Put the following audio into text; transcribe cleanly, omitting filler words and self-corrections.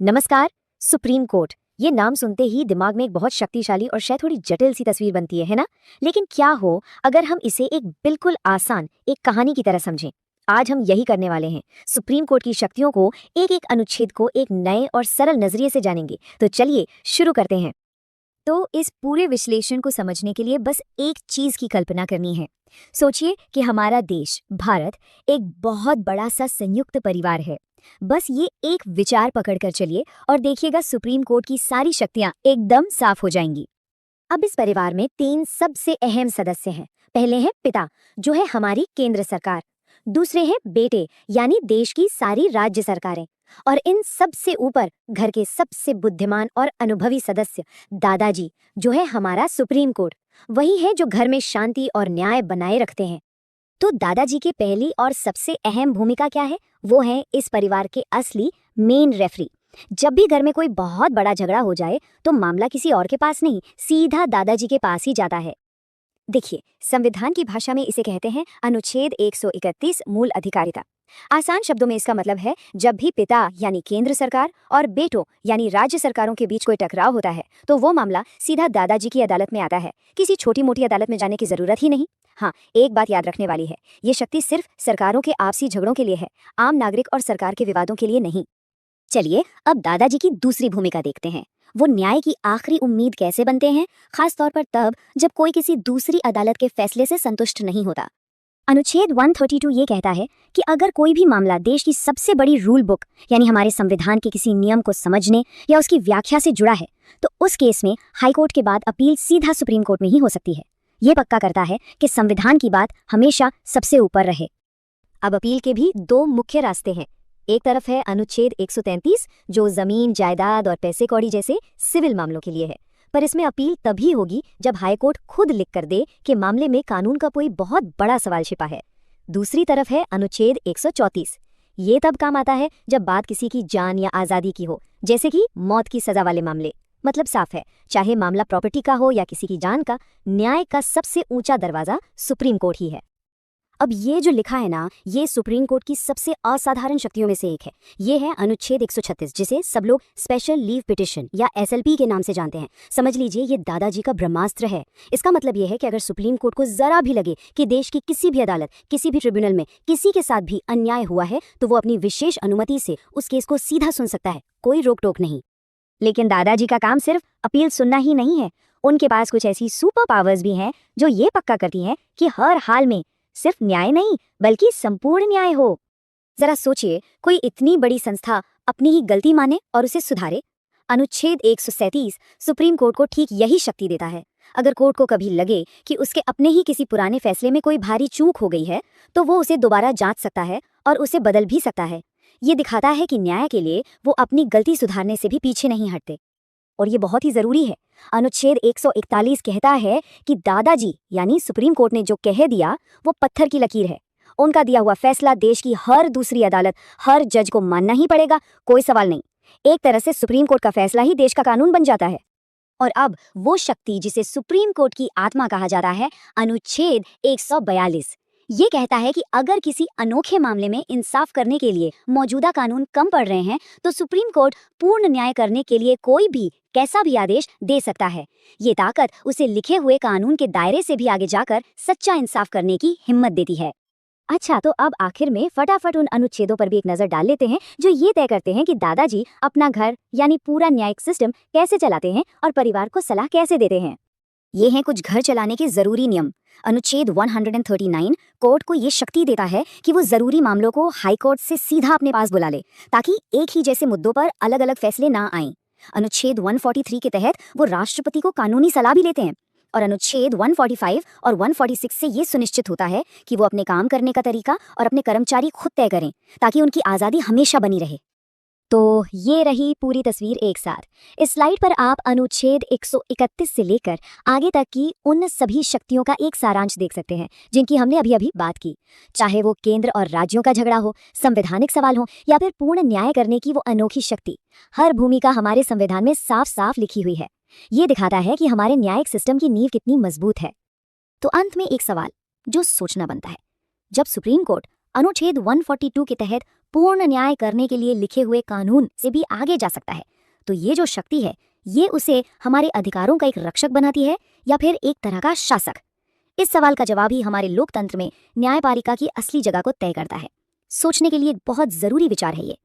नमस्कार। Supreme court, ये नाम सुनते ही दिमाग में एक बहुत शक्तिशाली और शायद थोड़ी जटिल सी तस्वीर बनती है ना? लेकिन क्या हो अगर हम इसे एक बिल्कुल आसान एक कहानी की तरह समझें? आज हम यही करने वाले हैं। सुप्रीम कोर्ट की शक्तियों को एक एक अनुच्छेद को एक नए और सरल नजरिए से जानेंगे। तो चलिए शुरू करते हैं। तो इस पूरे विश्लेषण को समझने के लिए बस एक चीज की कल्पना करनी है। सोचिए कि हमारा देश भारत एक बहुत बड़ा सा संयुक्त परिवार है। बस ये एक विचार पकड़कर चलिए और देखिएगा सुप्रीम कोर्ट की सारी शक्तियां एकदम साफ हो जाएंगी। अब इस परिवार में तीन सबसे अहम सदस्य हैं। पहले है पिता, जो है हमारी केंद्र सरकार। दूसरे हैं बेटे, यानी देश की सारी राज्य सरकारें। और इन सबसे ऊपर घर के सबसे बुद्धिमान और अनुभवी सदस्य दादाजी, जो है हमारा सुप्रीम कोर्ट। वही है जो घर में शांति और न्याय बनाए रखते हैं। तो दादाजी की पहली और सबसे अहम भूमिका क्या है? वो है इस परिवार के असली मेन रेफरी। जब भी घर में कोई बहुत बड़ा झगड़ा हो जाए तो मामला किसी और के पास नहीं, सीधा दादाजी के पास ही जाता है। देखिए, संविधान की भाषा में इसे कहते हैं अनुच्छेद 131 मूल अधिकारिता। आसान शब्दों में इसका मतलब है, जब भी पिता यानी केंद्र सरकार और बेटों यानी राज्य सरकारों के बीच कोई टकराव होता है तो वो मामला सीधा दादाजी की अदालत में आता है। किसी छोटी मोटी अदालत में जाने की जरूरत ही नहीं। हाँ, एक बात याद रखने वाली है, ये शक्ति सिर्फ सरकारों के आपसी झगड़ों के लिए है, आम नागरिक और सरकार के विवादों के लिए नहीं। चलिए अब दादाजी की दूसरी भूमिका देखते हैं। वो न्याय की आखिरी उम्मीद कैसे बनते हैं, खास तौर पर तब जब कोई किसी दूसरी अदालत के फैसले से संतुष्ट नहीं होता। अनुच्छेद 132 ये कहता है कि अगर कोई भी मामला देश की सबसे बड़ी रूल बुक यानी हमारे संविधान के किसी नियम को समझने या उसकी व्याख्या से जुड़ा है तो उस केस में हाईकोर्ट के बाद अपील सीधा सुप्रीम कोर्ट में ही हो सकती है। ये पक्का करता है कि संविधान की बात हमेशा सबसे ऊपर रहे। अब अपील के भी दो मुख्य रास्ते हैं। एक तरफ है अनुच्छेद 133, जो जमीन, जायदाद और पैसे कौड़ी जैसे सिविल मामलों के लिए है, पर इसमें अपील तभी होगी जब हाईकोर्ट खुद लिख कर दे कि मामले में कानून का कोई बहुत बड़ा सवाल छिपा है। दूसरी तरफ है अनुच्छेद 134। ये तब काम आता है जब बात किसी की जान या आज़ादी की हो, जैसे कि मौत की सजा वाले मामले। मतलब साफ है, चाहे मामला प्रॉपर्टी का हो या किसी की जान का, न्याय का सबसे ऊंचा दरवाजा सुप्रीम कोर्ट ही है। अब ये जो लिखा है ना, ये सुप्रीम कोर्ट की सबसे असाधारण शक्तियों में से एक है। ये है अनुच्छेद 136, जिसे सब लोग स्पेशल लीव पिटिशन या SLP के नाम से जानते हैं। समझ लीजिए ये दादाजी का ब्रह्मास्त्र है। इसका मतलब ये है कि अगर सुप्रीम कोर्ट को जरा भी लगे कि देश की किसी भी अदालत, किसी भी ट्रिब्यूनल में किसी के साथ भी अन्याय हुआ है तो वो अपनी विशेष अनुमति से उस केस को सीधा सुन सकता है, कोई रोक टोक नहीं। लेकिन दादाजी का काम सिर्फ अपील सुनना ही नहीं है। उनके पास कुछ ऐसी सुपर पावर्स भी हैं जो ये पक्का करती हैं कि हर हाल में सिर्फ न्याय नहीं बल्कि संपूर्ण न्याय हो। जरा सोचिए, कोई इतनी बड़ी संस्था अपनी ही गलती माने और उसे सुधारे। अनुच्छेद 137 सुप्रीम कोर्ट को ठीक यही शक्ति देता है। अगर कोर्ट को कभी लगे कि उसके अपने ही किसी पुराने फैसले में कोई भारी चूक हो गई है तो वो उसे दोबारा जांच सकता है और उसे बदल भी सकता है। ये दिखाता है कि न्याय के लिए वो अपनी गलती सुधारने से भी पीछे नहीं हटते। और ये बहुत ही जरूरी है। अनुच्छेद 141 कहता है कि दादाजी यानी सुप्रीम कोर्ट ने जो कह दिया वो पत्थर की लकीर है। उनका दिया हुआ फैसला देश की हर दूसरी अदालत, हर जज को मानना ही पड़ेगा, कोई सवाल नहीं। एक तरह से सुप्रीम कोर्ट का फैसला ही देश का कानून बन जाता है। और अब वो शक्ति जिसे सुप्रीम कोर्ट की आत्मा कहा जाता है, अनुच्छेद 142, ये कहता है कि अगर किसी अनोखे मामले में इंसाफ करने के लिए मौजूदा कानून कम पड़ रहे हैं तो सुप्रीम कोर्ट पूर्ण न्याय करने के लिए कोई भी कैसा भी आदेश दे सकता है। ये ताकत उसे लिखे हुए कानून के दायरे से भी आगे जाकर सच्चा इंसाफ करने की हिम्मत देती है। अच्छा, तो अब आखिर में फटाफट उन अनुच्छेदों पर भी एक नजर डाल लेते हैं जो ये तय करते हैं कि दादाजी अपना घर यानी पूरा न्यायिक सिस्टम कैसे चलाते हैं और परिवार को सलाह कैसे देते हैं। ये हैं कुछ घर चलाने के जरूरी नियम। अनुच्छेद 139 कोर्ट को ये शक्ति देता है कि वो जरूरी मामलों को हाई कोर्ट से सीधा अपने पास बुला ले, ताकि एक ही जैसे मुद्दों पर अलग अलग फैसले ना आएं। अनुच्छेद 143 के तहत वो राष्ट्रपति को कानूनी सलाह भी लेते हैं। और अनुच्छेद 145 और 146 से ये सुनिश्चित होता है कि वो अपने काम करने का तरीका और अपने कर्मचारी खुद तय करें, ताकि उनकी आज़ादी हमेशा बनी रहे। तो ये रही पूरी तस्वीर एक साथ। इस स्लाइड पर आप अनुच्छेद 131 से लेकर आगे तक की उन सभी शक्तियों का एक सारांश देख सकते हैं जिनकी हमने अभी अभी बात की। चाहे वो केंद्र और राज्यों का झगड़ा हो, संवैधानिक सवाल हो या फिर पूर्ण न्याय करने की वो अनोखी शक्ति, हर भूमिका हमारे संविधान में साफ साफ लिखी हुई है। ये दिखाता है कि हमारे न्यायिक सिस्टम की नींव कितनी मजबूत है। तो अंत में एक सवाल जो सोचना बनता है, जब सुप्रीम कोर्ट अनुच्छेद 142 के तहत पूर्ण न्याय करने के लिए लिखे हुए कानून से भी आगे जा सकता है। तो ये जो शक्ति है, ये उसे हमारे अधिकारों का एक रक्षक बनाती है या फिर एक तरह का शासक? इस सवाल का जवाब ही हमारे लोकतंत्र में न्यायपालिका की असली जगह को तय करता है। सोचने के लिए एक बहुत जरूरी विचार है ये।